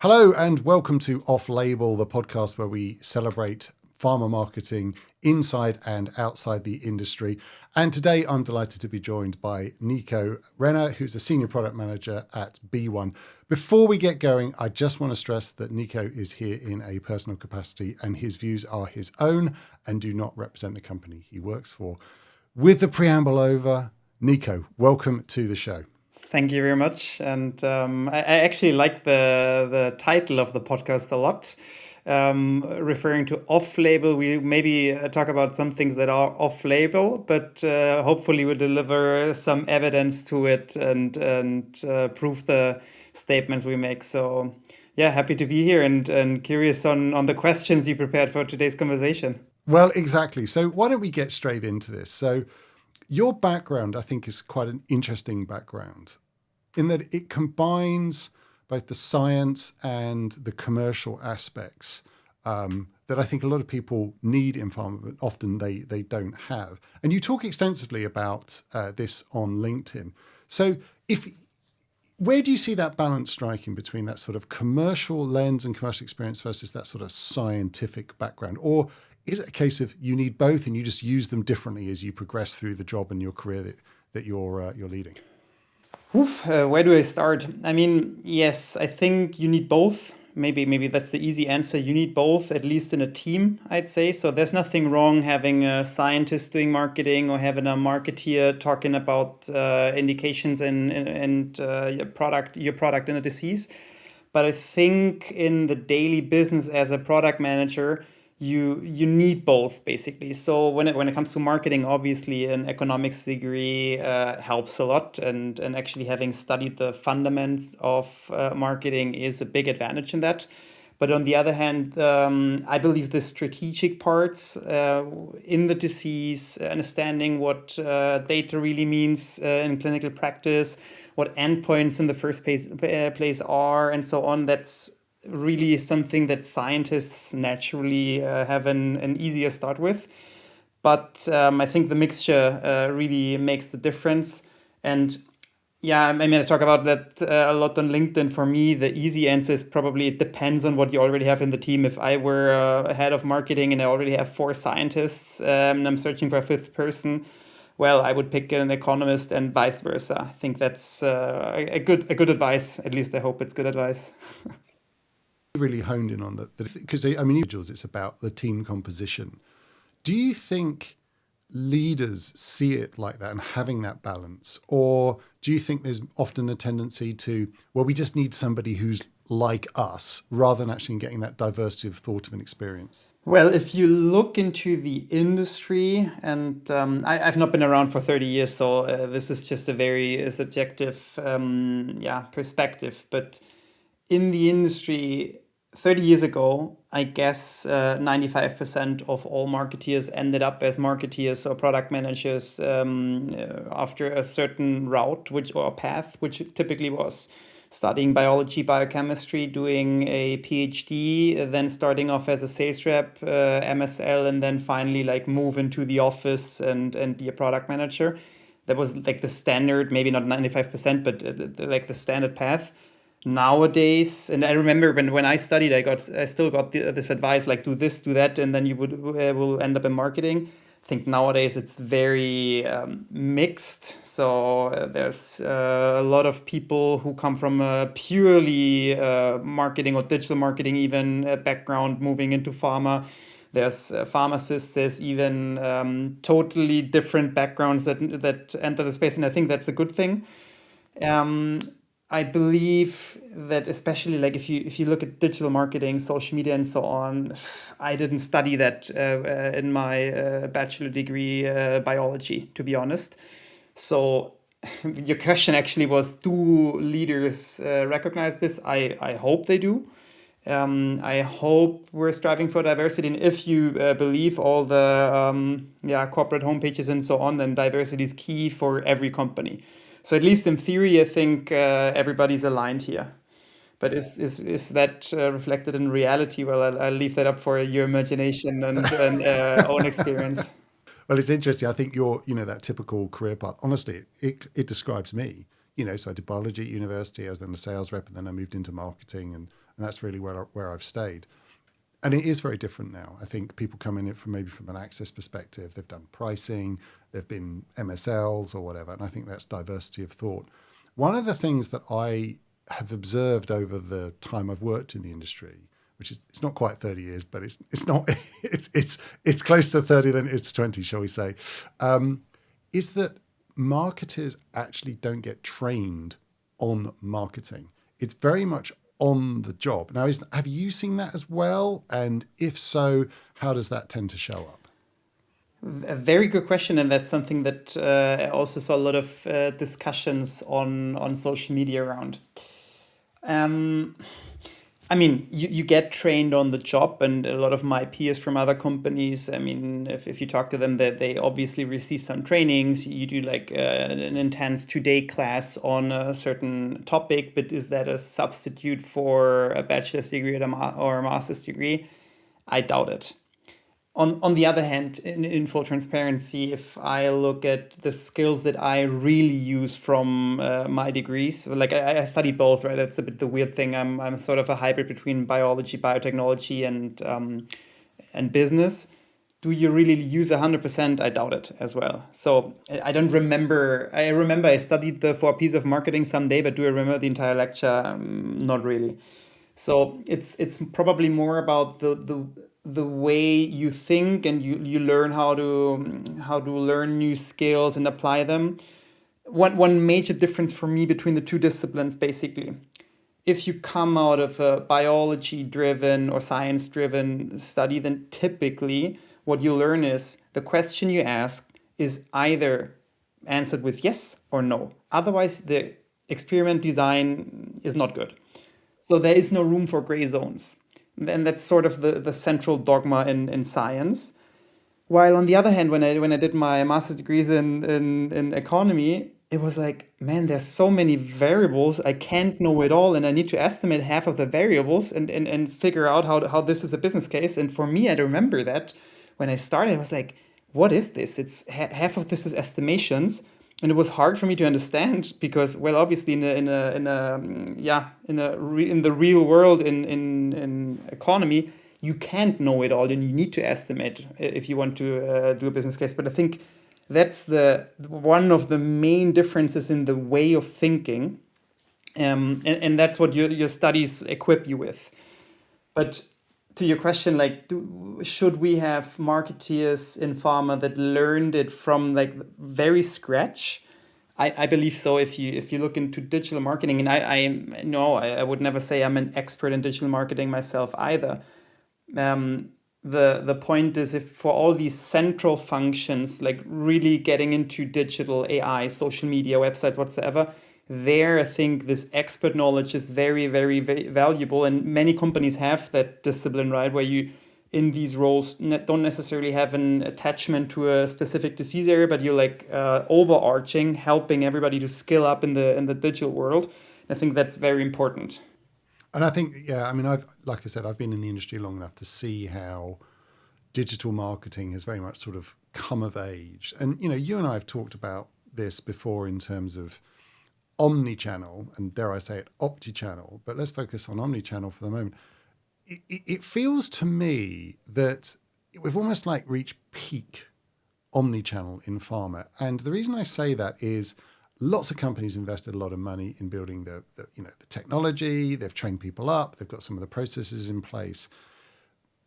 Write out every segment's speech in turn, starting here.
Hello and welcome to Off Label, the podcast where we celebrate pharma marketing inside and outside the industry. And today I'm delighted to be joined by Nico Renner, who's a senior product manager at B1. Before we get going, I just want to stress that Nico is here in a personal capacity and his views are his own and do not represent the company he works for. With the preamble over, Nico, welcome to the show. Thank you very much. And I actually like the title of the podcast a lot. Referring to off-label, we maybe talk about some things that are off-label, but hopefully we'll deliver some evidence to it and prove the statements we make. So yeah, happy to be here and curious on the questions you prepared for today's conversation. Well, exactly. So why don't we get straight into this? So your background, I think, is quite an interesting background in that it combines both the science and the commercial aspects that I think a lot of people need in pharma, but often they don't have. And you talk extensively about this on LinkedIn. So where do you see that balance striking between that sort of commercial lens and commercial experience versus that sort of scientific background? Or is it a case of you need both and you just use them differently as you progress through the job and your career that you're leading? Where do I start? I mean, yes, I think you need both. Maybe that's the easy answer. You need both, at least in a team, I'd say. So there's nothing wrong having a scientist doing marketing or having a marketeer talking about indications and your product in a disease. But I think in the daily business as a product manager, you need both basically. So when it comes to marketing, obviously an economics degree helps a lot, and actually having studied the fundamentals of marketing is a big advantage in that. But on the other hand, I believe the strategic parts in the disease, understanding what data really means in clinical practice, what endpoints in the first place are, and so on, that's really something that scientists naturally have an easier start with. But I think the mixture really makes the difference. And yeah, I mean, I talk about that a lot on LinkedIn. For me, the easy answer is probably it depends on what you already have in the team. If I were a head of marketing and I already have 4 scientists and I'm searching for a 5th person, well, I would pick an economist and vice versa. I think that's a good advice. At least I hope it's good advice. Really honed in on that because I mean, individuals, it's about the team composition. Do you think leaders see it like that and having that balance, or do you think there's often a tendency to, well, we just need somebody who's like us rather than actually getting that diversity of thought and experience? Well, if you look into the industry, and I've not been around for 30 years, so this is just a very subjective perspective. But in the industry, 30 years ago, I guess 95% of all marketeers ended up as marketeers or product managers after a certain route or path, which typically was studying biology, biochemistry, doing a PhD, then starting off as a sales rep, MSL, and then finally like move into the office and be a product manager. That was like the standard, maybe not 95%, but like the standard path. Nowadays, and I remember when I studied, I still got this advice like do this, do that, and then you will end up in marketing. I think nowadays it's very mixed. So there's a lot of people who come from a purely marketing or digital marketing even background moving into pharma. There's pharmacists. There's even totally different backgrounds that enter the space, and I think that's a good thing. I believe that especially like if you look at digital marketing, social media, and so on, I didn't study that in my bachelor degree biology, to be honest. So your question actually was, do leaders recognize this? I hope they do. I hope we're striving for diversity, and if you believe all the corporate homepages and so on, then diversity is key for every company. So at least in theory, I think everybody's aligned here. But is that reflected in reality? Well, I'll leave that up for your imagination and own experience. Well, it's interesting. I think that typical career path, honestly, it describes me. So I did biology at university. I was then a sales rep, and then I moved into marketing, and and that's really where I've stayed. And it is very different now. I think people come in it from maybe from an access perspective. They've done pricing, they've been MSLs or whatever, and I think that's diversity of thought. One of the things that I have observed over the time I've worked in the industry, which is it's not quite 30 years, but it's not it's close to 30 than it is to 20, shall we say, is that marketers actually don't get trained on marketing. It's very much on the job. Now, have you seen that as well? And if so, how does that tend to show up? A very good question, and that's something that I also saw a lot of discussions on social media around. Um, I mean, you get trained on the job, and a lot of my peers from other companies, I mean, if you talk to them, that they obviously receive some trainings. You do like an intense 2-day class on a certain topic, but is that a substitute for a bachelor's degree or a master's degree? I doubt it. On the other hand, in full transparency, if I look at the skills that I really use from my degrees, like I study both, right? That's a bit the weird thing. I'm sort of a hybrid between biology, biotechnology, and business. Do you really use 100%? I doubt it as well. So I don't remember. I remember I studied the 4 P's of marketing someday, but do I remember the entire lecture? Not really. So it's probably more about the way you think, and you learn how to learn new skills and apply them. One major difference for me between the two disciplines, basically, if you come out of a biology driven or science driven study, then typically what you learn is the question you ask is either answered with yes or no. Otherwise, the experiment design is not good. So there is no room for gray zones. And that's sort of the central dogma in science. While on the other hand, when I did my master's degrees in economy, it was like, man, there's so many variables. I can't know it all, and I need to estimate half of the variables and figure out how this is a business case. And for me, I remember that when I started, I was like, what is this? It's half of this is estimations, and it was hard for me to understand because, well, obviously in the real world in economy, you can't know it all, and you need to estimate if you want to do a business case. But I think that's the one of the main differences in the way of thinking, and that's what your studies equip you with. But to your question, like, should we have marketeers in pharma that learned it from like very scratch? I believe so. If you look into digital marketing, and I would never say I'm an expert in digital marketing myself either. The point is, if for all these central functions, like really getting into digital AI, social media, websites, whatsoever, there I think this expert knowledge is very, very, very valuable, and many companies have that discipline, right, where you in these roles don't necessarily have an attachment to a specific disease area, but you're like overarching, helping everybody to skill up in the digital world. I think that's very important. And I think, yeah, I mean, like I said, I've been in the industry long enough to see how digital marketing has very much sort of come of age. And, you and I have talked about this before in terms of omnichannel and, dare I say it, optichannel, but let's focus on omnichannel for the moment. It feels to me that we've almost like reached peak omnichannel in pharma. And the reason I say that is lots of companies invested a lot of money in building the technology. They've trained people up. They've got some of the processes in place.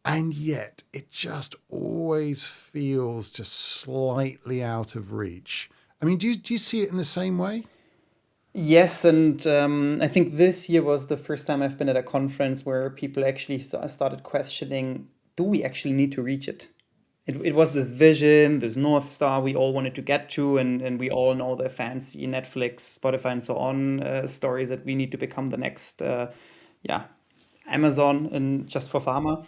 And yet it just always feels just slightly out of reach. I mean, do you see it in the same way? Yes, and I think this year was the first time I've been at a conference where people actually started questioning, do we actually need to reach it? It was this vision, this North Star we all wanted to get to, and we all know the fancy Netflix, Spotify, and so on stories that we need to become the next, yeah, Amazon and just for pharma.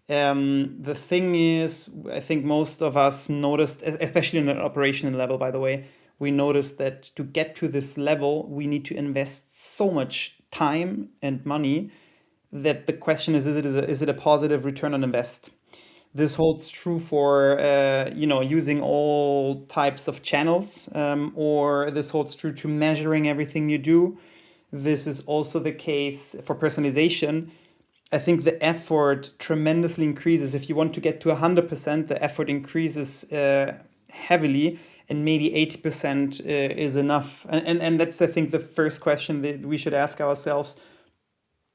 The thing is, I think most of us noticed, especially on an operational level, by the way, we noticed that to get to this level, we need to invest so much time and money that the question is it a positive return on invest? This holds true for using all types of channels, or this holds true to measuring everything you do. This is also the case for personalization. I think the effort tremendously increases. If you want to get to 100%, the effort increases heavily, and maybe 80% is enough. And that's, I think, the first question that we should ask ourselves.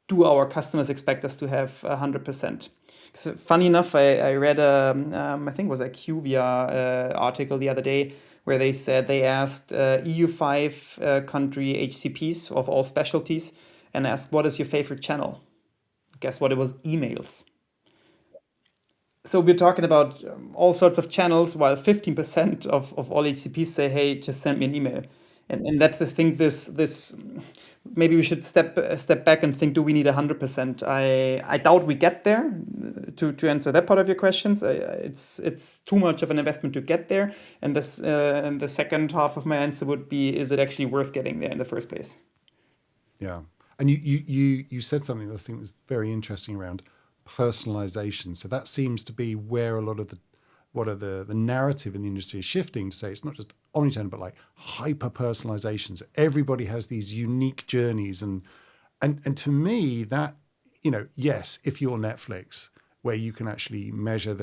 Do our customers expect us to have 100%? So funny enough, I read I think it was a QVIA article the other day where they said they asked EU5 country HCPs of all specialties and asked, what is your favorite channel? Guess what? It was emails. So we're talking about all sorts of channels, while 15% of all HCPs say, "Hey, just send me an email." And that's the thing. This maybe we should step back and think: do we need 100%? I doubt we get there. To answer that part of your questions, it's too much of an investment to get there. And the second half of my answer would be: is it actually worth getting there in the first place? Yeah. And you said something that I think was very interesting around personalization. So that seems to be where a lot of the narrative in the industry is shifting to say it's not just omnichannel, but like hyper personalization. So everybody has these unique journeys. And to me, that, yes, if you're Netflix, where you can actually measure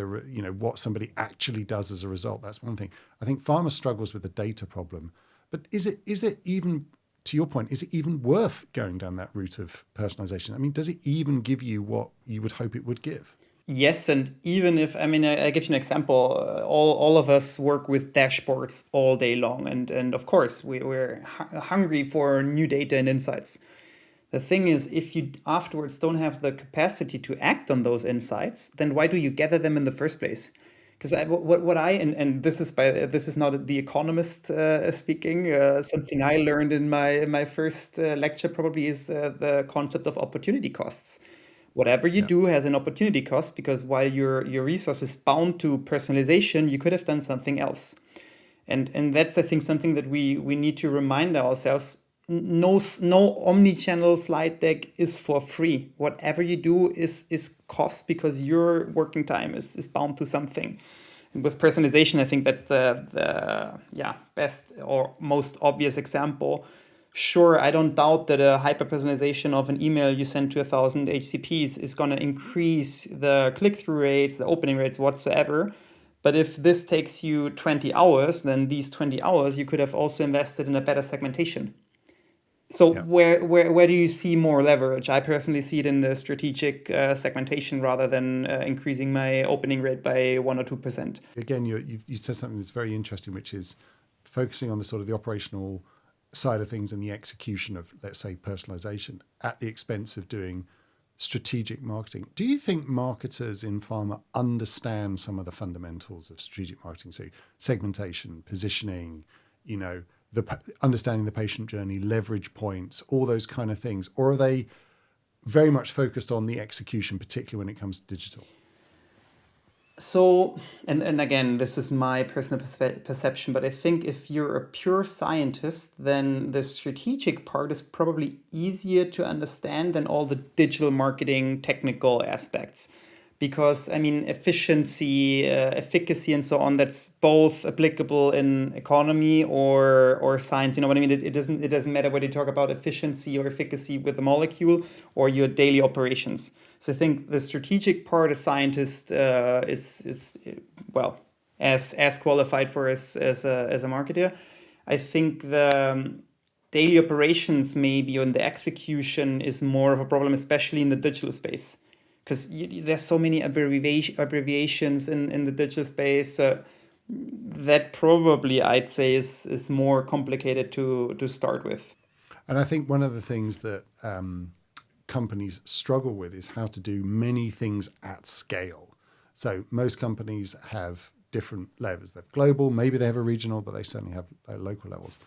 what somebody actually does as a result, that's one thing. I think pharma struggles with the data problem. But is it even, to your point, is it even worth going down that route of personalization? I mean, does it even give you what you would hope it would give? Yes, and even if, I mean, I give you an example. All of us work with dashboards all day long, and of course we're hungry for new data and insights. The thing is, if you afterwards don't have the capacity to act on those insights, then why do you gather them in the first place? Because what I and this is not the economist speaking. Something I learned in my first lecture probably is the concept of opportunity costs. Whatever you Yeah. do has an opportunity cost, because while your resource is bound to personalization, you could have done something else. And that's, I think, something that we need to remind ourselves. No omni-channel slide deck is for free. Whatever you do is cost, because your working time is bound to something. And with personalization, I think that's the best or most obvious example. Sure, I don't doubt that a hyper personalization of an email you send to 1,000 HCPs is going to increase the click-through rates, the opening rates, whatsoever. But if this takes you 20 hours, then these 20 hours you could have also invested in a better segmentation. So Yeah. where do you see more leverage? I personally see it in the strategic segmentation rather than increasing my opening rate by 1 or 2%. Again, you said something that's very interesting, which is focusing on the sort of the operational side of things and the execution of, let's say, personalization at the expense of doing strategic marketing. Do you think marketers in pharma understand some of the fundamentals of strategic marketing? So segmentation, positioning, understanding the patient journey, leverage points, all those kind of things? Or are they very much focused on the execution, particularly when it comes to digital? So, and again, this is my personal perception, but I think if you're a pure scientist, then the strategic part is probably easier to understand than all the digital marketing technical aspects. Because, I mean, efficiency, efficacy, and so on, that's both applicable in economy or science. You know what I mean? It doesn't matter whether you talk about efficiency or efficacy with the molecule or your daily operations. So I think the strategic part, a scientist is well as qualified for as a marketer. I think the daily operations maybe on the execution is more of a problem, especially in the digital space, because there's so many abbreviations in the digital space. That probably I'd say is more complicated to start with. And I think one of the things that companies struggle with is how to do many things at scale. So most companies have different levels. They have global, maybe they have a regional, but they certainly have local levels.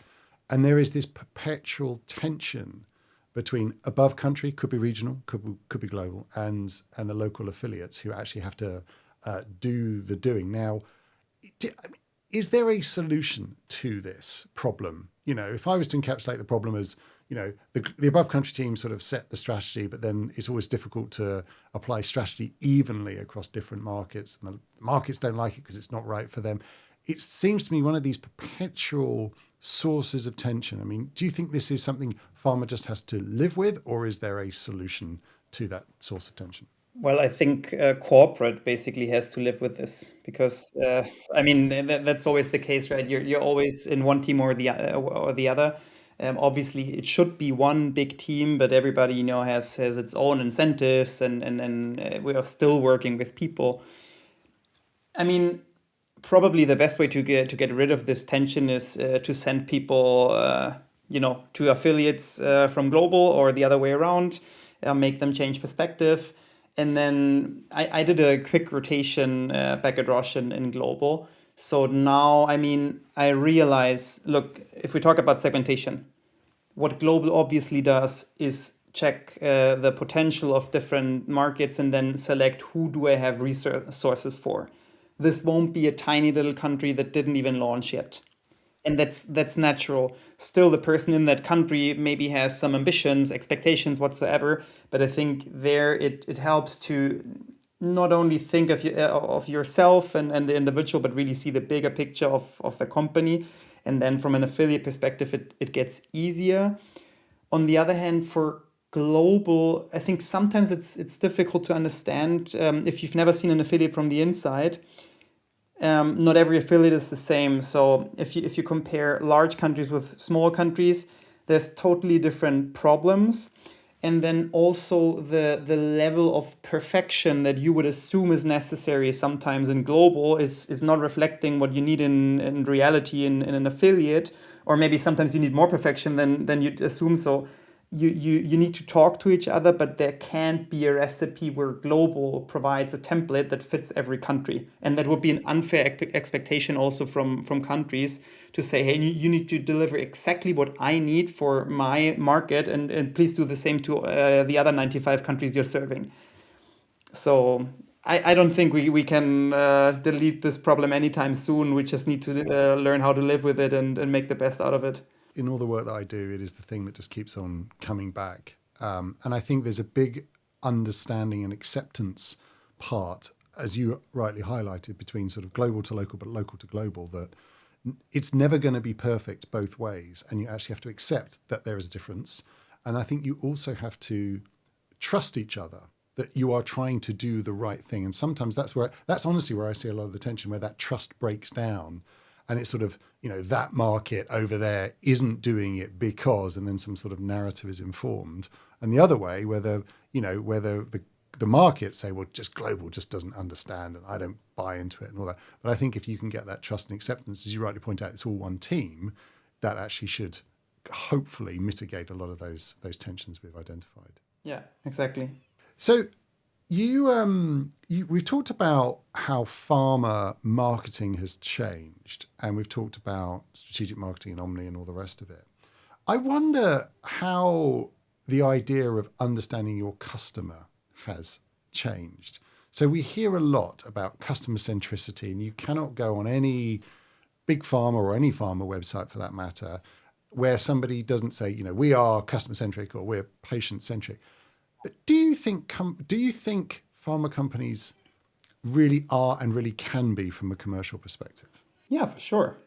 And there is this perpetual tension between above country, could be regional, could be global, and the local affiliates who actually have to do the doing. Now, is there a solution to this problem? If I was to encapsulate the problem as, the above country team sort of set the strategy, but then it's always difficult to apply strategy evenly across different markets, and the markets don't like it because it's not right for them. It seems to me one of these perpetual sources of tension. I mean, do you think this is something pharma just has to live with, or is there a solution to that source of tension? Well, I think corporate basically has to live with this because I mean that's always the case, right? You're always in one team or the other. Obviously, it should be one big team, but everybody has its own incentives, and we are still working with people. I mean, probably the best way to get rid of this tension is to send people, to affiliates from global or the other way around, make them change perspective. And then I did a quick rotation back at Roche in global. So now, I mean, I realize, look, if we talk about segmentation, what global obviously does is check the potential of different markets and then select who do I have resources for. This won't be a tiny little country that didn't even launch yet. And that's natural. Still, the person in that country maybe has some ambitions, expectations, whatsoever. But I think there it helps to not only think of yourself and the individual, but really see the bigger picture of the company. And then from an affiliate perspective, it gets easier. On the other hand, for global, I think sometimes it's difficult to understand if you've never seen an affiliate from the inside. Not every affiliate is the same. So if you compare large countries with small countries, there's totally different problems. And then also the level of perfection that you would assume is necessary sometimes in global is not reflecting what you need in reality in an affiliate. Or maybe sometimes you need more perfection than you'd assume. So you need to talk to each other, but there can't be a recipe where global provides a template that fits every country. And that would be an unfair expectation also from countries to say, hey, you need to deliver exactly what I need for my market, and please do the same to the other 95 countries you're serving. So I don't think we can delete this problem anytime soon. We just need to learn how to live with it and make the best out of it. In all the work that I do, it is the thing that just keeps on coming back. And I think there's a big understanding and acceptance part, as you rightly highlighted, between sort of global to local, but local to global, that it's never going to be perfect both ways. And you actually have to accept that there is a difference. And I think you also have to trust each other, that you are trying to do the right thing. And sometimes that's honestly where I see a lot of the tension, where that trust breaks down. And it's sort of, that market over there isn't doing it because, and then some sort of narrative is informed. And the other way, where the markets say, well, just global just doesn't understand and I don't buy into it and all that. But I think if you can get that trust and acceptance, as you rightly point out, it's all one team, that actually should hopefully mitigate a lot of those tensions we've identified. Yeah, exactly. So we've talked about how pharma marketing has changed, and we've talked about strategic marketing and Omni and all the rest of it. I wonder how the idea of understanding your customer has changed. So we hear a lot about customer centricity, and you cannot go on any big pharma or any pharma website for that matter, where somebody doesn't say, we are customer centric or we're patient centric. But do you think pharma companies really are and really can be from a commercial perspective? Yeah, for sure.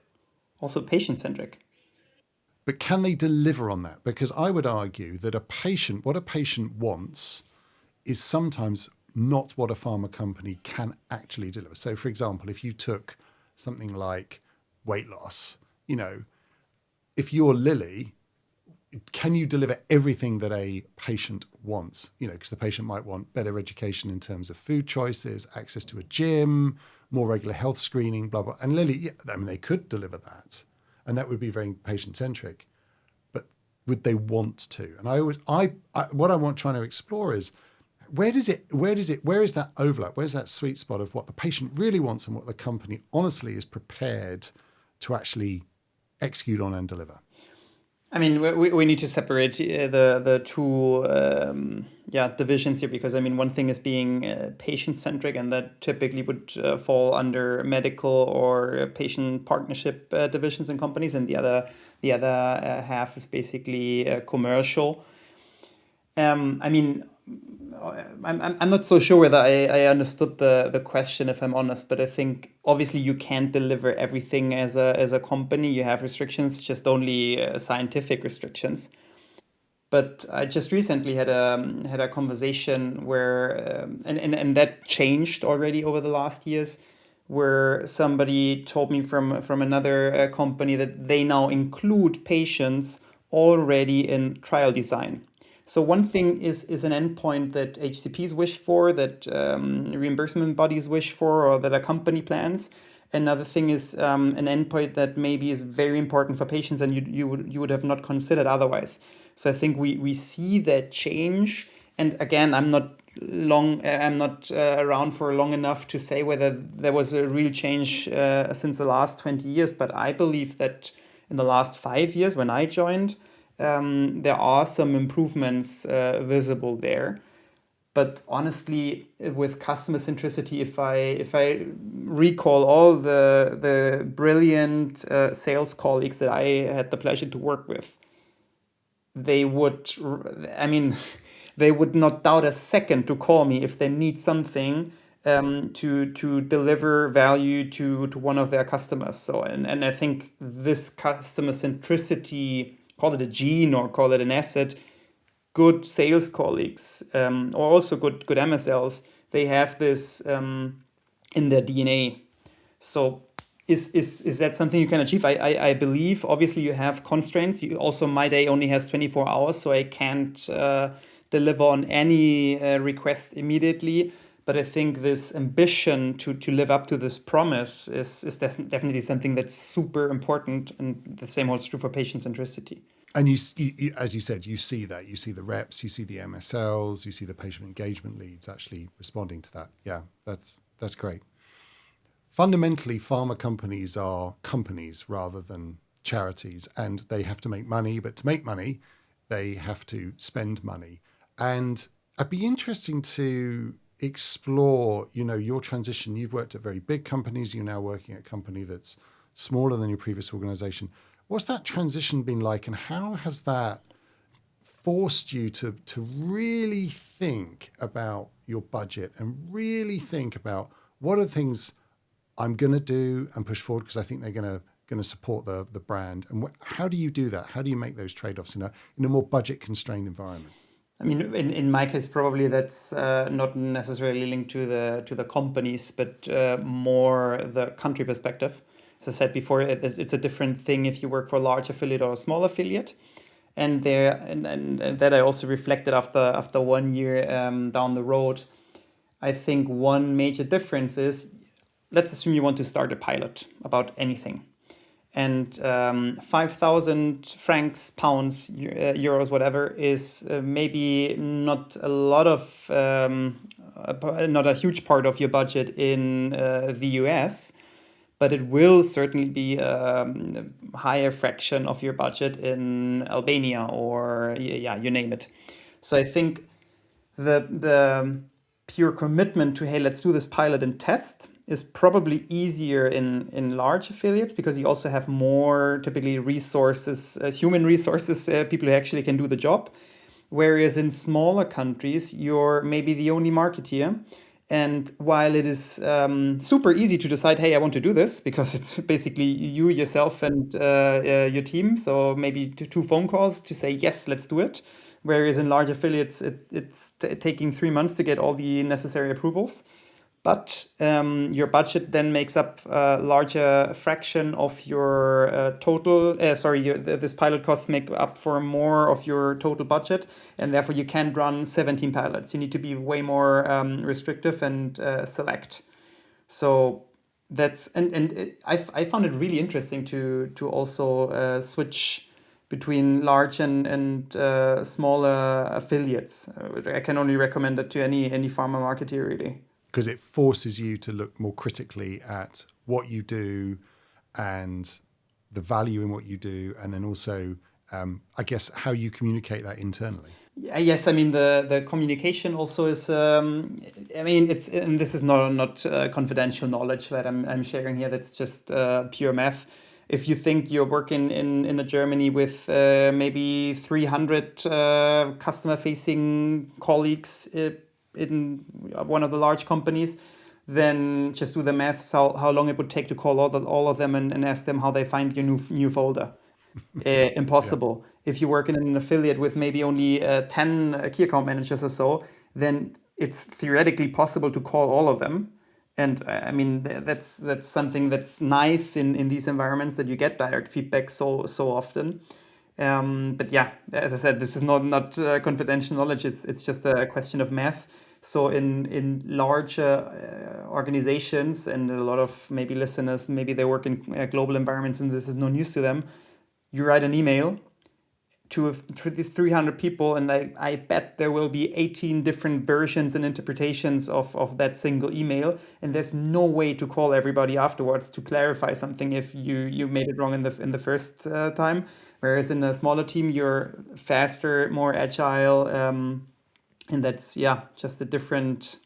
Also patient centric. But can they deliver on that? Because I would argue that what a patient wants is sometimes not what a pharma company can actually deliver. So, for example, if you took something like weight loss, if you're Lilly, can you deliver everything that a patient wants? Because the patient might want better education in terms of food choices, access to a gym, more regular health screening, blah, blah. And Lilly, they could deliver that. And that would be very patient centric. But would they want to? And what I want trying to explore is where is that overlap? Where's that sweet spot of what the patient really wants and what the company honestly is prepared to actually execute on and deliver? I mean, we need to separate the two divisions here, because one thing is being patient centric, and that typically would fall under medical or patient partnership divisions in companies, and the other half is basically commercial. I'm not so sure whether I understood the question, if I'm honest, but I think obviously you can't deliver everything as a company. You have restrictions, just only scientific restrictions. But I just recently had a conversation where and that changed already over the last years, where somebody told me from another company that they now include patients already in trial design. So one thing is an endpoint that HCPs wish for, that reimbursement bodies wish for, or that a company plans. Another thing is an endpoint that maybe is very important for patients and you would have not considered otherwise. So I think we see that change. And again, I'm not around for long enough to say whether there was a real change since the last 20 years, but I believe that in the last 5 years when I joined, there are some improvements visible there. But honestly, with customer centricity, if I recall all the brilliant sales colleagues that I had the pleasure to work with, they would, I mean, they would not doubt a second to call me if they need something to deliver value to one of their customers. So, and I think this customer centricity, call it a gene or call it an asset, good sales colleagues or also good MSLs, they have this in their DNA. So is that something you can achieve? I believe obviously you have constraints. You also, my day only has 24 hours, so I can't deliver on any request immediately. But I think this ambition to live up to this promise is definitely something that's super important, and the same holds true for patient centricity. And as you said, you see that. You see the reps, you see the MSLs, you see the patient engagement leads actually responding to that. Yeah, that's great. Fundamentally, pharma companies are companies rather than charities, and they have to make money. But to make money, they have to spend money. And I'd be interesting to explore, your transition. You've worked at very big companies. You're now working at a company that's smaller than your previous organization. What's that transition been like, and how has that forced you to really think about your budget and really think about what are the things I'm going to do and push forward because I think they're going to support the brand? And how do you do that? How do you make those trade-offs in a more budget constrained environment? I mean, in my case, probably that's not necessarily linked to the companies, but more the country perspective. As I said before, it's a different thing if you work for a large affiliate or a small affiliate. And that I also reflected after 1 year down the road. I think one major difference is, let's assume you want to start a pilot about anything. And 5,000 francs, pounds, euros, whatever, is maybe not a lot of, not a huge part of your budget in the US, but it will certainly be a higher fraction of your budget in Albania or, yeah, you name it. So I think the pure commitment to, hey, let's do this pilot and test is probably easier in large affiliates because you also have more typically resources, human resources, people who actually can do the job. Whereas in smaller countries, you're maybe the only marketeer. And while it is super easy to decide, hey, I want to do this, because it's basically you, yourself, and your team. So maybe two phone calls to say, yes, let's do it. Whereas in large affiliates, it's taking 3 months to get all the necessary approvals. But your budget then makes up a larger fraction of your total. This pilot costs make up for more of your total budget, and therefore you can't run 17 pilots. You need to be way more restrictive and select. So that's I found it really interesting to also switch between large and smaller affiliates. I can only recommend that to any pharma marketer, really. Because it forces you to look more critically at what you do and the value in what you do, and then also, I guess, how you communicate that internally. Yes, I mean the communication also is. I mean, and this is not confidential knowledge that I'm sharing here. That's just pure math. If you think you're working in a Germany with maybe 300 customer-facing colleagues in one of the large companies, then just do the maths how long it would take to call all of them and ask them how they find your new folder. Impossible. If you work in an affiliate with maybe only 10 key account managers or so, then it's theoretically possible to call all of them. And I mean, that's something that's nice in these environments, that you get direct feedback so often. But yeah, as I said, this is not confidential knowledge. It's just a question of math. So in larger organizations, and a lot of maybe listeners, maybe they work in global environments, and this is no news to them. You write an email to the 300 people, and I bet there will be 18 different versions and interpretations of that single email, and there's no way to call everybody afterwards to clarify something if you made it wrong in the first time. Whereas in a smaller team, you're faster, more agile, and that's, yeah, just a different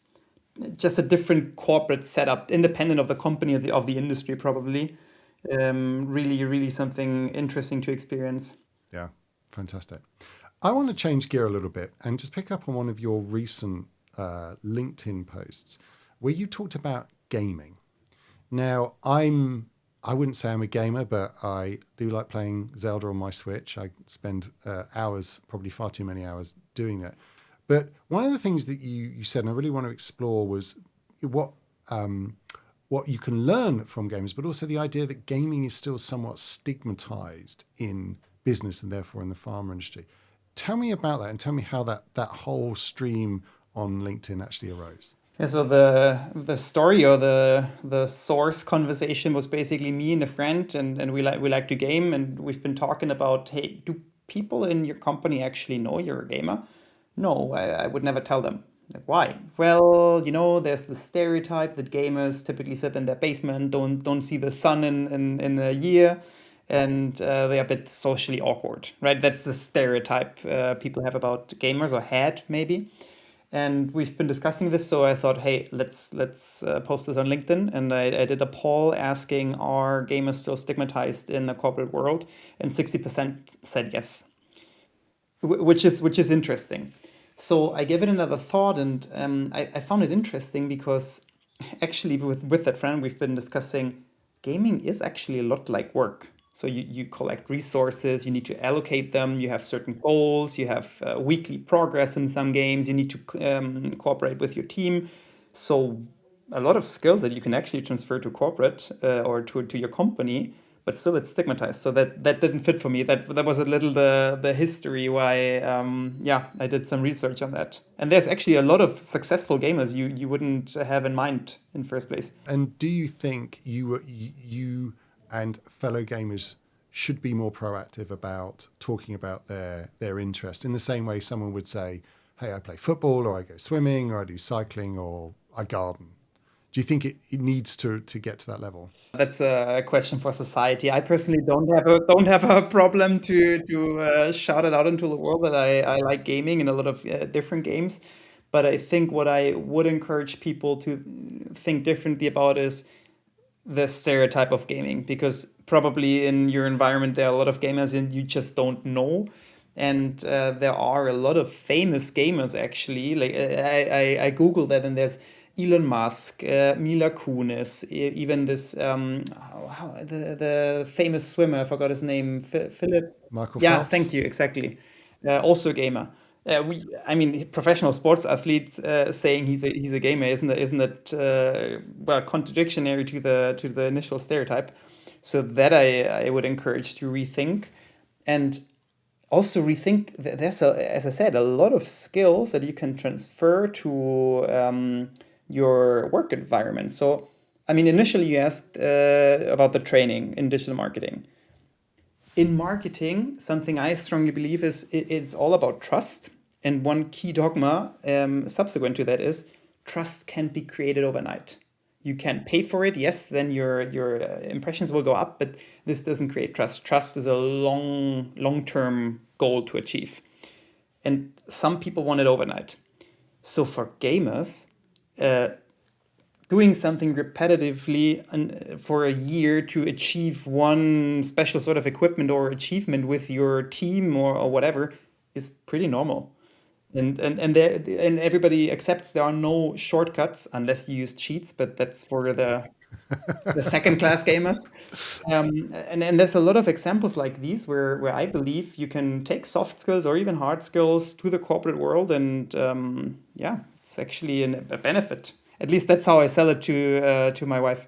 corporate setup, independent of the company, of the industry, probably. Really something interesting to experience. Yeah, fantastic. I want to change gear a little bit and just pick up on one of your recent LinkedIn posts where you talked about gaming. Now, I wouldn't say I'm a gamer, but I do like playing Zelda on my Switch. I spend hours, probably far too many hours, doing that. But one of the things that you said, and I really want to explore, was what what you can learn from gamers, but also the idea that gaming is still somewhat stigmatized in business and therefore in the pharma industry. Tell me about that, and tell me how that whole stream on LinkedIn actually arose. Yeah, so the story, or the source conversation, was basically me and a friend, and we like to game, and we've been talking about, hey, do people in your company actually know you're a gamer? No, I would never tell them. Like, why? Well, there's the stereotype that gamers typically sit in their basement, don't see the sun in a year, and they're a bit socially awkward, right? That's the stereotype people have about gamers, or had maybe. And we've been discussing this, so I thought, hey, let's post this on LinkedIn. And I did a poll asking, are gamers still stigmatized in the corporate world? And 60% said yes, which is interesting. So I gave it another thought, and I found it interesting because actually with that friend we've been discussing, gaming is actually a lot like work. So you collect resources, you need to allocate them, you have certain goals, you have weekly progress in some games, you need to cooperate with your team. So a lot of skills that you can actually transfer to corporate or to your company, but still it's stigmatized. So that didn't fit for me. That was a little the history why yeah, I did some research on that. And there's actually a lot of successful gamers you wouldn't have in mind in first place. And do you think you and fellow gamers should be more proactive about talking about their interest in the same way someone would say, hey, I play football, or I go swimming, or I do cycling, or I garden? Do you think it needs to get to that level? That's a question for society. I personally don't have a problem to shout it out into the world that I like gaming and a lot of different games. But I think what I would encourage people to think differently about is the stereotype of gaming, because probably in your environment there are a lot of gamers and you just don't know. And there are a lot of famous gamers actually. Like I googled that, and there's Elon Musk, Mila Kunis, even this the famous swimmer, I forgot his name, Philip. Michael Yeah, Phelps? thank you, exactly. Also a gamer. I mean, professional sports athletes saying he's a gamer, isn't that well, contradictory to the initial stereotype? So that I would encourage to rethink, and also rethink there's as I said, a lot of skills that you can transfer to your work environment. So, I mean, initially you asked about the training in digital marketing. In marketing, something I strongly believe is it's all about trust. And one key dogma subsequent to that is trust can't be created overnight. You can pay for it, yes, then your impressions will go up, but this doesn't create trust. Trust is a long-term goal to achieve. And some people want it overnight. So for gamers, uh, doing something repetitively for a year to achieve one special sort of equipment or achievement with your team, or whatever, is pretty normal. And everybody accepts there are no shortcuts unless you use cheats, but that's for the the second class gamers. And there's a lot of examples like these where I believe you can take soft skills or even hard skills to the corporate world, and yeah, it's actually a benefit. At least that's how I sell it to my wife.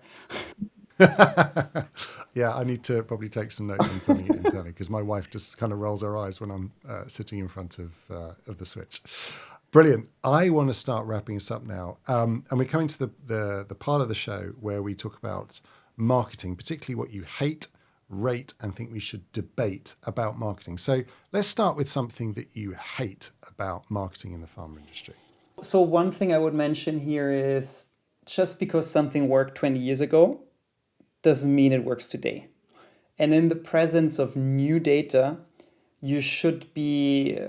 Yeah, I need to probably take some notes on selling it internally because my wife just kind of rolls her eyes when I'm sitting in front of the switch. Brilliant. I want to start wrapping us up now, and we're coming to the part of the show where we talk about marketing, particularly what you hate, rate, and think we should debate about marketing. So let's start with something that you hate about marketing in the pharma industry. So one thing I would mention here is just because something worked 20 years ago doesn't mean it works today. And in the presence of new data, you should be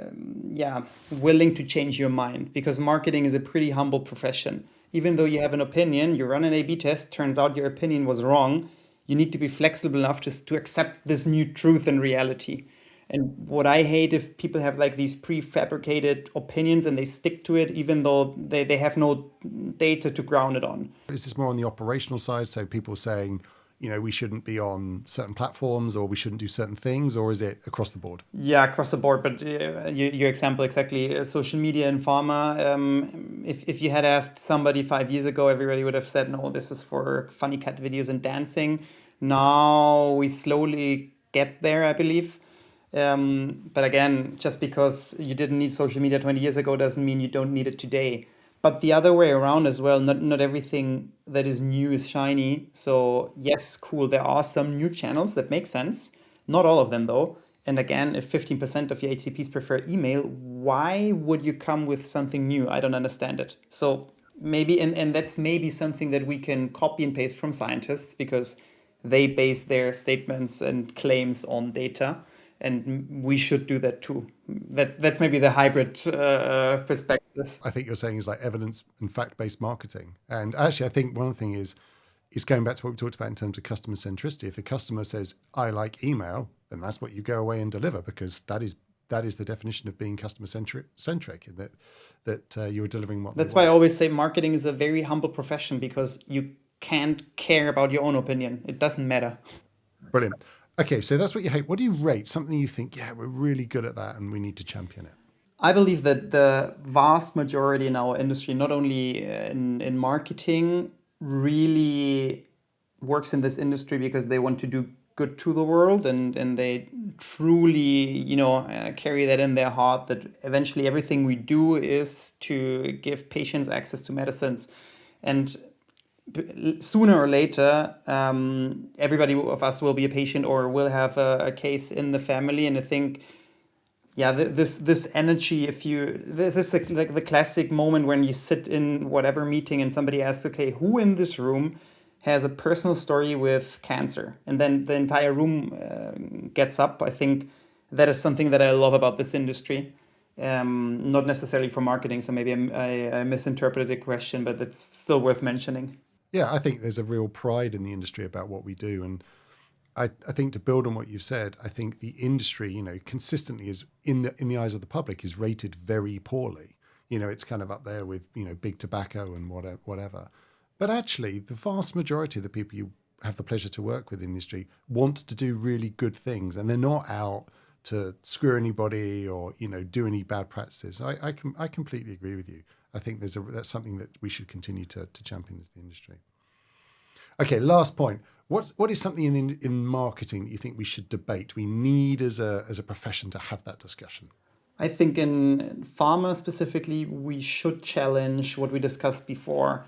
willing to change your mind, because marketing is a pretty humble profession. Even though you have an opinion, you run an A/B test, turns out your opinion was wrong, you need to be flexible enough to accept this new truth and reality. And what I hate, if people have like these prefabricated opinions and they stick to it even though they have no data to ground it on. Is this more on the operational side? So people saying, we shouldn't be on certain platforms or we shouldn't do certain things, or is it across the board? Yeah, across the board. But your example exactly, social media and pharma. If you had asked somebody 5 years ago, everybody would have said, no, this is for funny cat videos and dancing. Now we slowly get there, I believe. But again, just because you didn't need social media 20 years ago doesn't mean you don't need it today. But the other way around as well, not everything that is new is shiny. So yes, cool, there are some new channels that make sense. Not all of them though. And again, if 15% of your HCPs prefer email, why would you come with something new? I don't understand it. So maybe, and that's maybe something that we can copy and paste from scientists, because they base their statements and claims on data, and we should do that too. That's maybe the hybrid perspective. I think you're saying is like evidence and fact-based marketing. And actually, I think one thing is going back to what we talked about in terms of customer centricity. If the customer says, I like email, then that's what you go away and deliver, because that is the definition of being customer centric, and that you're delivering what That's they why I want. always say marketing is a very humble profession, because you can't care about your own opinion. It doesn't matter. Brilliant. Okay, so that's what you hate. What do you rate? Something you think, yeah, we're really good at that and we need to champion it. I believe that the vast majority in our industry, not only in marketing, really works in this industry because they want to do good to the world, and they truly, carry that in their heart, that eventually everything we do is to give patients access to medicines. And sooner or later, everybody of us will be a patient or will have a case in the family. And I think, yeah, this energy, if you, this is like the classic moment when you sit in whatever meeting and somebody asks, okay, who in this room has a personal story with cancer? And then the entire room gets up. I think that is something that I love about this industry. Not necessarily for marketing, so maybe I misinterpreted the question, but it's still worth mentioning. Yeah, I think there's a real pride in the industry about what we do. And I think to build on what you've said, I think the industry, consistently is in the eyes of the public is rated very poorly. It's kind of up there with, big tobacco and whatever. But actually, the vast majority of the people you have the pleasure to work with in the industry want to do really good things, and they're not out to screw anybody or, do any bad practices. I completely agree with you. I think that's something that we should continue to champion as the industry. Okay, last point. What is something in marketing that you think we should debate? We need as a profession to have that discussion. I think in pharma specifically, we should challenge what we discussed before.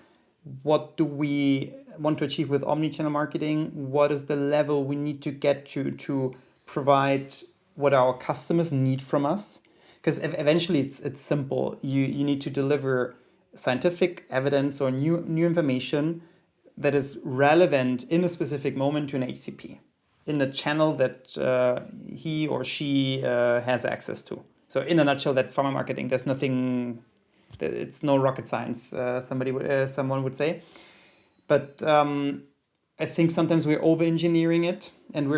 What do we want to achieve with omnichannel marketing? What is the level we need to get to provide what our customers need from us? Because eventually it's simple. You need to deliver scientific evidence or new information that is relevant in a specific moment to an HCP in a channel that he or she has access to. So in a nutshell, that's pharma marketing. There's nothing, it's no rocket science, someone would say. But I think sometimes we're over-engineering it, and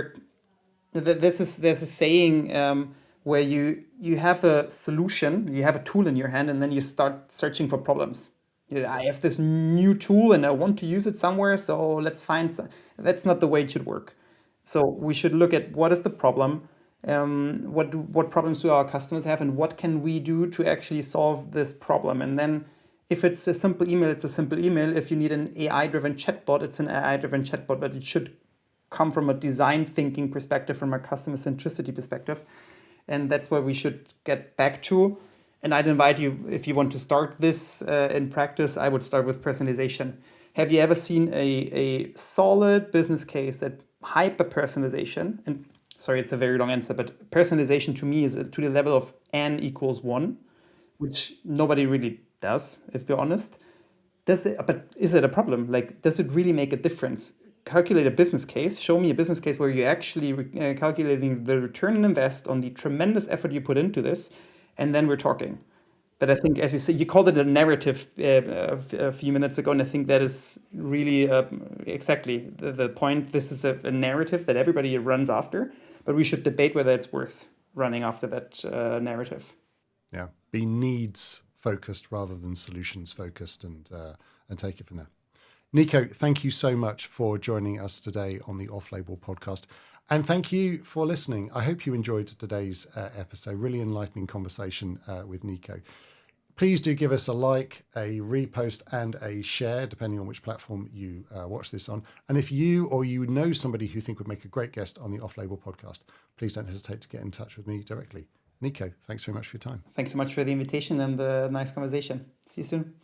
there's a saying where you have a solution, you have a tool in your hand, and then you start searching for problems. Yeah, I have this new tool and I want to use it somewhere, so let's find some. That's not the way it should work. So we should look at what is the problem, what problems do our customers have, and what can we do to actually solve this problem. And then, if it's a simple email, it's a simple email. If you need an AI-driven chatbot, it's an AI-driven chatbot, but it should come from a design thinking perspective, from a customer centricity perspective. And that's where we should get back to. And I'd invite you, if you want to start this in practice, I would start with personalization. Have you ever seen a solid business case that hyper personalization, and sorry, it's a very long answer, but personalization to me is to the level of n equals 1, which nobody really does, if we're honest. But is it a problem? Like, does it really make a difference? Calculate a business case. Show me a business case where you're actually calculating the return on invest on the tremendous effort you put into this, and then we're talking. But I think, as you said, you called it a narrative a few minutes ago, and I think that is really exactly the point. This is a narrative that everybody runs after, but we should debate whether it's worth running after that narrative. Yeah, be needs focused rather than solutions focused, and take it from there. Nico, thank you so much for joining us today on the Off-Label podcast. And thank you for listening. I hope you enjoyed today's episode. Really enlightening conversation with Nico. Please do give us a like, a repost, and a share, depending on which platform you watch this on. And if you or you know somebody who you think would make a great guest on the Off-Label podcast, please don't hesitate to get in touch with me directly. Nico, thanks very much for your time. Thanks so much for the invitation and the nice conversation. See you soon.